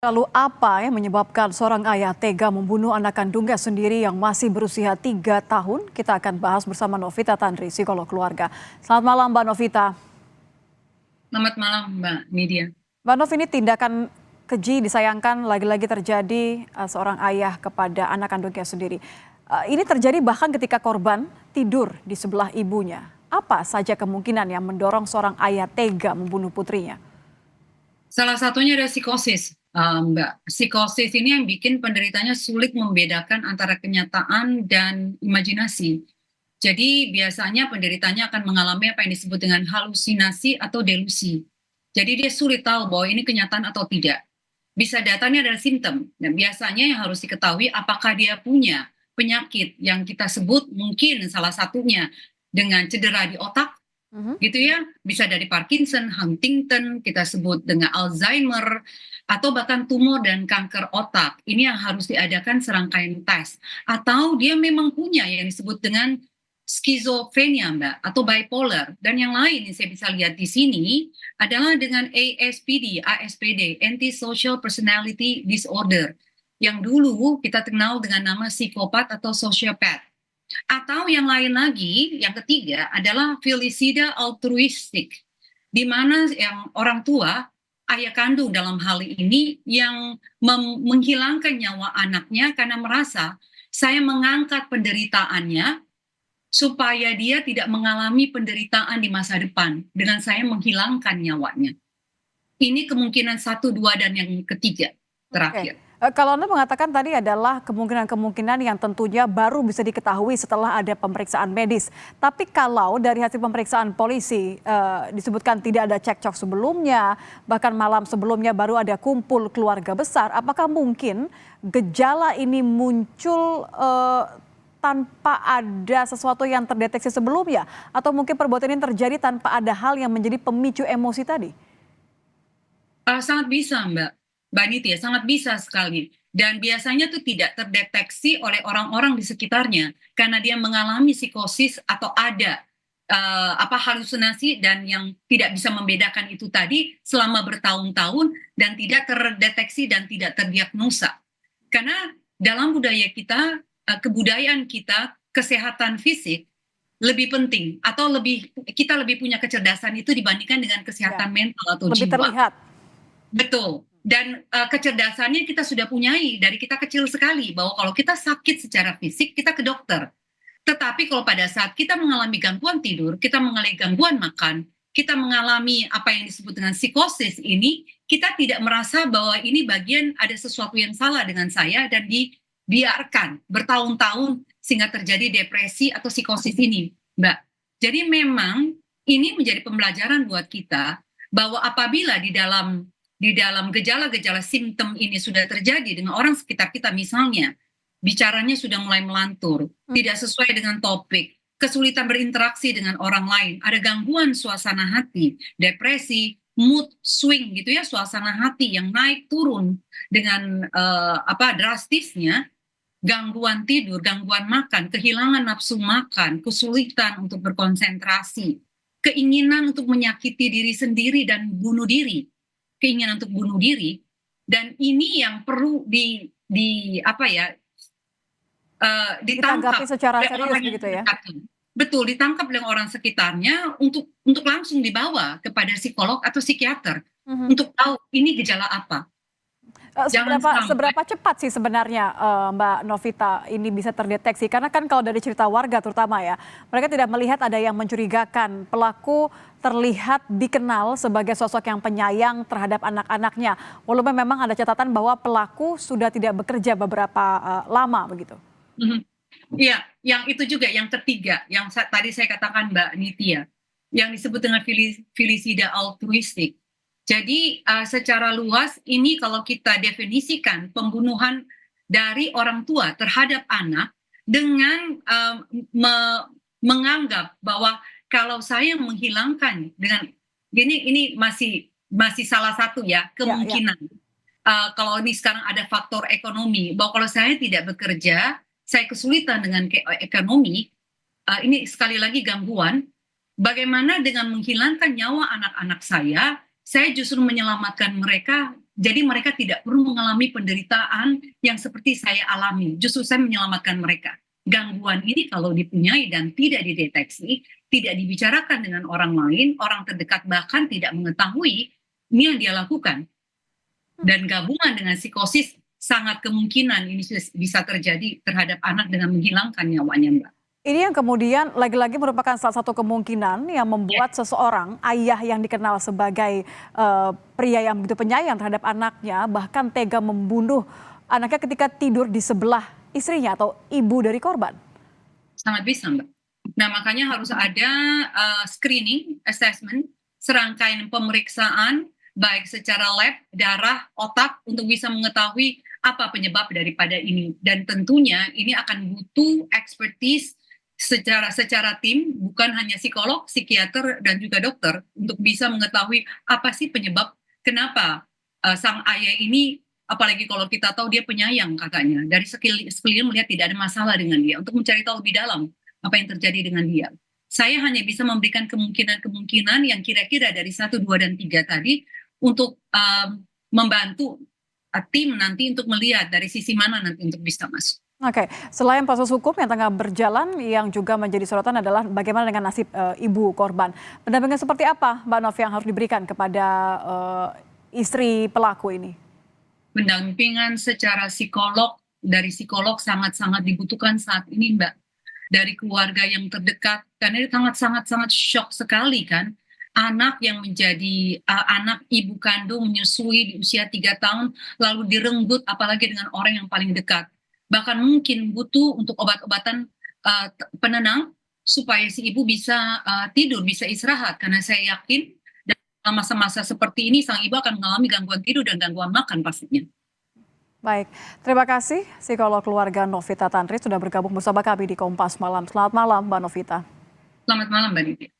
Lalu apa yang menyebabkan seorang ayah tega membunuh anak kandungnya sendiri yang masih berusia 3 tahun? Kita akan bahas bersama Novita Tandri, psikolog keluarga. Selamat malam Mbak Novita. Selamat malam Mbak Nidia. Mbak Nov, ini tindakan keji disayangkan lagi-lagi terjadi seorang ayah kepada anak kandungnya sendiri. Ini terjadi bahkan ketika korban tidur di sebelah ibunya. Apa saja kemungkinan yang mendorong seorang ayah tega membunuh putrinya? Salah satunya adalah psikosis, Mbak. Psikosis ini yang bikin penderitanya sulit membedakan antara kenyataan dan imajinasi. Jadi biasanya penderitanya akan mengalami apa yang disebut dengan halusinasi atau delusi. Jadi dia sulit tahu bahwa ini kenyataan atau tidak. Bisa datanya adalah simptom. Dan biasanya yang harus diketahui apakah dia punya penyakit yang kita sebut mungkin salah satunya dengan cedera di otak, Mhm. gitu ya, bisa dari Parkinson, Huntington, kita sebut dengan Alzheimer, atau bahkan tumor dan kanker otak. Ini yang harus diadakan serangkaian tes. Atau dia memang punya yang disebut dengan skizofrenia, Mbak, atau bipolar. Dan yang lain yang saya bisa lihat di sini adalah dengan ASPD, Antisocial Personality Disorder, yang dulu kita kenal dengan nama psikopat atau sociopath. Atau yang lain lagi, yang ketiga adalah felicida altruistik, di mana yang orang tua, ayah kandung dalam hal ini, yang menghilangkan nyawa anaknya karena merasa saya mengangkat penderitaannya supaya dia tidak mengalami penderitaan di masa depan dengan saya menghilangkan nyawanya. Ini kemungkinan satu, dua, dan yang ketiga Oke. terakhir. Kalau Anda mengatakan tadi adalah kemungkinan-kemungkinan yang tentunya baru bisa diketahui setelah ada pemeriksaan medis. Tapi kalau dari hasil pemeriksaan polisi disebutkan tidak ada cekcok sebelumnya, bahkan malam sebelumnya baru ada kumpul keluarga besar, apakah mungkin gejala ini muncul tanpa ada sesuatu yang terdeteksi sebelumnya? Atau mungkin perbuatan ini terjadi tanpa ada hal yang menjadi pemicu emosi tadi? Sangat bisa Mbak Niti ya, sangat bisa sekali. Dan biasanya tuh tidak terdeteksi oleh orang-orang di sekitarnya karena dia mengalami psikosis atau ada halusinasi dan yang tidak bisa membedakan itu tadi selama bertahun-tahun dan tidak terdeteksi dan tidak terdiagnosa. Karena dalam budaya kita, kebudayaan kita, kesehatan fisik lebih penting atau kita lebih punya kecerdasan itu dibandingkan dengan Ya, kesehatan mental atau lebih jiwa. terlihat. Betul. Dan kecerdasannya kita sudah punyai dari kita kecil sekali, bahwa kalau kita sakit secara fisik, kita ke dokter. Tetapi kalau pada saat kita mengalami gangguan tidur, kita mengalami gangguan makan, kita mengalami apa yang disebut dengan psikosis ini, kita tidak merasa bahwa ini bagian ada sesuatu yang salah dengan saya dan dibiarkan bertahun-tahun sehingga terjadi depresi atau psikosis ini, Mbak. Jadi memang ini menjadi pembelajaran buat kita bahwa apabila di dalam gejala-gejala simptom ini sudah terjadi dengan orang sekitar kita, misalnya bicaranya sudah mulai melantur, tidak sesuai dengan topik, kesulitan berinteraksi dengan orang lain, ada gangguan suasana hati, depresi, mood swing gitu ya, suasana hati yang naik turun dengan drastisnya, gangguan tidur, gangguan makan, kehilangan nafsu makan, kesulitan untuk berkonsentrasi, keinginan untuk menyakiti diri sendiri dan bunuh diri, keinginan untuk bunuh diri, dan ini yang perlu Ditanggapi ditangkap secara oleh serius orang yang begitu ya? terdekatnya. Betul, ditangkap oleh orang sekitarnya untuk langsung dibawa kepada psikolog atau psikiater Mhm. untuk tahu ini gejala apa. Jangan Seberapa sampai. seberapa cepat sih sebenarnya, Mbak Novita ini bisa terdeteksi? Karena kan kalau dari cerita warga terutama ya, mereka tidak melihat ada yang mencurigakan. Pelaku terlihat dikenal sebagai sosok yang penyayang terhadap anak-anaknya. Walaupun memang ada catatan bahwa pelaku sudah tidak bekerja beberapa lama begitu. Mhm. Iya, yang itu juga yang ketiga, yang tadi saya katakan Mbak Nitya, yang disebut dengan filisida altruistik. Jadi secara luas ini kalau kita definisikan pembunuhan dari orang tua terhadap anak dengan menganggap bahwa kalau saya menghilangkan dengan ini masih salah satu ya Ya, ya. kemungkinan. Kalau ini sekarang ada faktor ekonomi, bahwa kalau saya tidak bekerja, saya kesulitan dengan ekonomi, ini sekali lagi gangguan. Bagaimana dengan menghilangkan nyawa anak-anak saya justru menyelamatkan mereka Jadi mereka tidak perlu mengalami penderitaan yang seperti saya alami. Justru saya menyelamatkan mereka. Gangguan ini kalau dipunyai dan tidak dideteksi, tidak dibicarakan dengan orang lain, orang terdekat bahkan tidak mengetahui, ini yang dia lakukan. Dan gabungan dengan psikosis, sangat kemungkinan ini bisa terjadi terhadap anak dengan menghilangkan nyawanya, Mbak. Ini yang kemudian lagi-lagi merupakan salah satu kemungkinan yang membuat seseorang, ayah yang dikenal sebagai pria yang begitu penyayang terhadap anaknya, bahkan tega membunuh anaknya ketika tidur di sebelah istrinya atau ibu dari korban. Sangat bisa, Mbak. Nah, makanya harus ada screening, assessment, serangkaian pemeriksaan, baik secara lab, darah, otak, untuk bisa mengetahui apa penyebab daripada ini. Dan tentunya ini akan butuh expertise secara tim, bukan hanya psikolog, psikiater, dan juga dokter, untuk bisa mengetahui apa sih penyebab kenapa sang ayah ini, apalagi kalau kita tahu dia penyayang kakaknya, dari sekeliling melihat tidak ada masalah dengan dia, untuk mencari tahu lebih dalam apa yang terjadi dengan dia. Saya hanya bisa memberikan kemungkinan-kemungkinan yang kira-kira dari 1, 2, dan 3 tadi, untuk membantu tim nanti untuk melihat dari sisi mana nanti untuk bisa masuk. Oke, selain proses hukum yang tengah berjalan, yang juga menjadi sorotan adalah bagaimana dengan nasib ibu korban. Pendampingan seperti apa, Mbak Nov, yang harus diberikan kepada istri pelaku ini? Pendampingan secara psikolog, dari psikolog sangat-sangat dibutuhkan saat ini, Mbak. Dari keluarga yang terdekat, karena ini sangat-sangat shock sekali kan. Anak yang menjadi anak ibu kandung menyusui di usia 3 tahun, lalu direnggut apalagi dengan orang yang paling dekat. Bahkan mungkin butuh untuk obat-obatan penenang supaya si ibu bisa tidur, bisa istirahat. Karena saya yakin dalam masa-masa seperti ini sang ibu akan mengalami gangguan tidur dan gangguan makan pastinya. Baik, terima kasih psikolog keluarga Novita Tantri sudah bergabung bersama kami di Kompas Malam. Selamat malam, Mbak Novita. Selamat malam, Mbak Niti.